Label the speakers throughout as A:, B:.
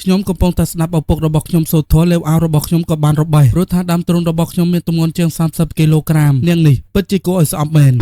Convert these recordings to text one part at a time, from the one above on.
A: ខ្ញុំកំពុងតែស្ដាប់ឪពុករបស់ខ្ញុំសូត្រធម៌លេវអាវរបស់ខ្ញុំក៏បានរបេះព្រោះថាដើមទ្រូងរបស់ខ្ញុំមានទម្ងន់ជាង30គីឡូក្រាមនាងនេះពិតជាគួរឲ្យស្អប់មែន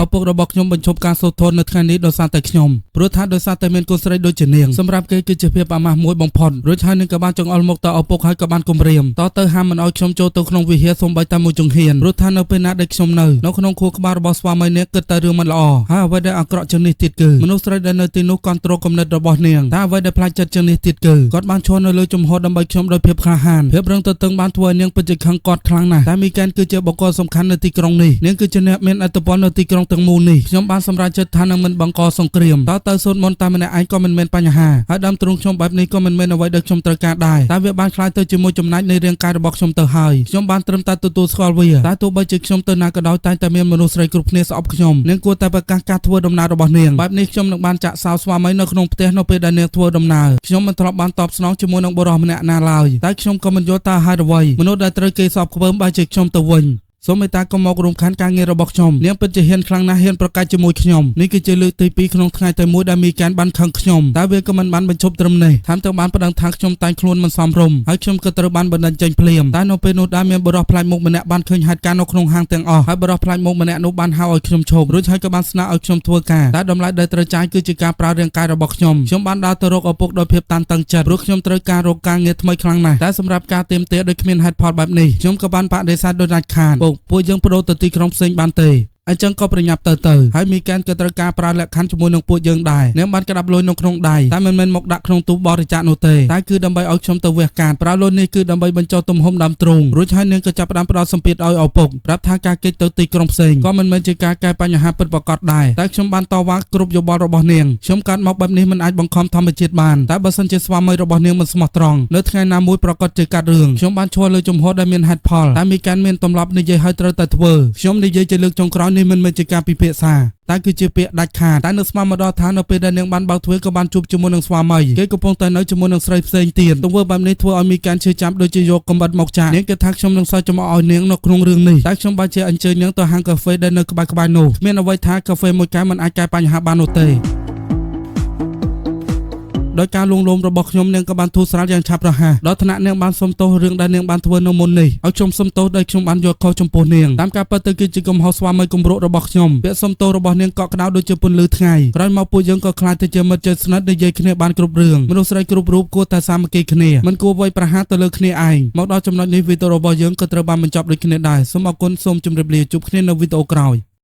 A: ឪពុករបស់ខ្ញុំបញ្ឈប់ការសូត្រធម៌នៅថ្ងៃនេះដោយសារតែខ្ញុំព្រោះថាដោយសារតែមានកូនស្រីដូចជានាងសម្រាប់គេគឺជាភាពអាម៉ាស់មួយបំផុតរួចហើយនឹងក៏បានចង្អុលមកតឪពុកហើយក៏បានគំរាមតទៅហាមមិនឲ្យខ្ញុំចូលទៅក្នុងវិហារសូម្បីតែមួយចង្ហៀនព្រោះថានៅពេលណាដែលខ្ញុំនៅក្នុងខួរក្បាលរបស់ស្វាមីនាងគិតតែរឿងមិនល្អហើយអ្វីដែលអាក្រក់ជាងនេះទៀតគឺមនុស្សស្រីដែលនៅទីនោះគ្រប់គ្រងគំនិតរបស់នាងតែអ្វីដែលផ្លាច់ចិត្តជាងនេះទៀតគឺគាត់បានឈរនៅលើជំហរដើម្បីខ្ញុំដោយភាពក្លាហានភាពរឹងទទឹងបានធ្វើឲ្យនាងពិតជាខឹងគាត់ខ្លាំងណាស់តែមីកែនគឺជាបុគ្គលសំខាន់នៅទីក្រុងនេះនាងគឺជាអ្នកមានឥទ្ធិពលនៅទីក្រុងទាំងមូលនេះខ្ញុំបានសម្រេចចិត្តថានឹងមិនបង្កសង្គ្រាមតើទៅសូត្រមន្តតែម្នាក់ឯងក៏មិនមានបញ្ហាហើយដើមទ្រូងខ្ញុំបែបនេះក៏មិនមែនអ្វីដែលខ្ញុំត្រូវការដែរតែវាបានខ្លាយទៅជាមួយចំណែកនៃរាងកាយរបស់ខ្ញុំទៅហើយខ្ញុំបានត្រឹមតែទទួលស្គាល់វាតែទោះបីជាខ្ញុំទៅណាក៏ដោយតែតែមានមនុស្សស្រីគ្រប់គ្នាស្អប់ខ្ញុំនាងគួរតែប្រកាសការធ្វើដំណើររបស់នាងបែបនេះខ្ញុំនឹងបានចាក់សោស្វាមីនៅក្នុងផ្ទះនៅពេលដែលនាងធ្វើដំណើរខ្ញុំមិនធ្លាប់បានតបស្នងជាមួយនឹងបុរសម្នាក់ណាឡើយតែខ្ញុំក៏មិនយល់តើហេតុអ្វីមនុស្សដែលត្រូវគេស្អប់ខ្ពើមបែរជាខ្ញុំទៅវិញសូមមេត្តាកុំមករំខានការងាររបស់ខ្ញុំនាងពិតជាហ៊ានខ្លាំងណាស់ហ៊ានប្រកែកជាមួយខ្ញុំនេះគឺជាលើកទី2ក្នុងថ្ងៃតែមួយដែលមីកានបានខឹងខ្ញុំតែវាក៏មិនបានបញ្ឈប់ត្រឹមនេះថែមទាំងបានប្តឹងថាខ្ញុំតែងខ្លួនមិនសមរម្យហើយខ្ញុំក៏ត្រូវបានបណ្តេញចេញភ្លាមតែនៅពេលនោះដែរមានបុរសផ្លាច់មុខម្នាក់បានឃើញហេតុការណ៍នៅក្នុងហាងទាំងអស់ហើយបុរសផ្លាច់មុខម្នាក់នោះបានហៅឲ្យខ្ញុំឈប់រួចហើយក៏បានស្នើឲ្យខ្ញុំធ្វើការតែតម្លៃដែលត្រូវចាយគឺជាការប្រើរាងកាយរបស់ខ្ញុំបានដើរទៅរកឪពុកដោយភាពតានតឹងចិត្តព្រោះខ្ញុំត្រូវការរកការងារថ្មីខ្លាំងណាស់តែសម្រាប់ការទាមទារដោយគ្មានហេតុផលបែបនេះខ្ញុំក៏បានបដិសេធដោយដាច់ខាតពួកយើងប្រូទៅទីក្រុងផ្សេងបានទេអញ្ចឹងក៏ប្រញាប់ទៅហើយមីកានក៏ត្រូវការប្រើលក្ខខណ្ឌជាមួយនឹងពួកយើងដែរនាងបានក្តាប់លុយនៅក្នុងដៃតែមិនមែនមកដាក់ក្នុងទូបរិច្ចាគនោះទេតែគឺដើម្បីឲ្យខ្ញុំទៅវះកាតប្រើលុយនេះគឺដើម្បីបញ្ចុះទំហំដើមទ្រូងរួចហើយនាងក៏ចាប់ផ្ដើមផ្ដោតសម្ពាធឲ្យឪពុកប្រាប់ថាការគេចទៅទីក្រុងផ្សេងក៏មិនមែនជាការកែបញ្ហាពិតប្រាកដដែរតែខ្ញុំបានតវ៉ាគ្រប់យោបល់របស់នាងខ្ញុំកាត់មកបែបនេះមិនអាចបង្ខំធម្មជាតិបានតែបើសិនជាស្វាមីរបស់នាងមិនស្មោះត្រង់នៅថ្ងៃណាមួយប្រកាសជាកាត់រឿងខ្ញុំបានឈរលើជំហរដែលមានហេតុផលតែមីកានមានទម្លាប់និយាយឲ្យត្រូវតែធ្វើខ្ញុំនិយាយជាលើកចុងក្រោយនេះមិនមែនជាការពិភាក្សាតែគឺជាពាក្យដាច់ខាតតែនៅស្មានមកដល់ថានៅពេលដែលនាងបានបើកទ្វារក៏បានជួបជាមួយនឹងស្វាមីគេកំពុងតែនៅជាមួយនឹងស្រីផ្សេងទៀតទង្វើបែបនេះធ្វើឲ្យមីកានឈឺចាប់ដូចជាយកកំបិតមកចាក់នាងគិតថាខ្ញុំនឹងសើចចំអកឲ្យនាងនៅក្នុងរឿងនេះតែខ្ញុំបានជាអញ្ជើញនាងទៅហាងកាហ្វេដែលនៅក្បែរនោះមានអ្វីថាកាហ្វេមួយកែវមិនអាចកែបញ្ហាបាននោះទេដោយការលួងលោមរបស់ខ្ញុំនាងក៏បានធូរស្រាលយ៉ាងឆាប់រហ័សដល់ថ្នាក់នាងបានសុំទោសរឿងដែលនាងបានធ្វើនៅមុននេះឲ្យខ្ញុំសុំទោសដោយខ្ញុំបានយកខុសចំពោះនាងតាមការពិតទៅគឺជាកំហុសស្វាមីគំរោករបស់ខ្ញុំពាក្យសុំទោសរបស់នាងកក់ក្ដៅដូចជាពន្លឺថ្ងៃក្រោយមកពួកយើងក៏ខ្លាចទៅជាមិត្តជិតស្និទ្ធនិយាយគ្នាបានគ្រប់រឿងមនុស្សស្រីគ្រប់រូបគួរតែសាមគ្គីគ្នាមិនគួរវាយប្រហារទៅលើគ្នាឯងមកដល់ចំណុចនេះវីដេអូរបស់យើងក៏ត្រូវបានបញ្ចប់ដូចគ្នាដែរសូមអរគុណសូមជម្រាបលាជួបគ្នានៅវីដេអូក្រោយ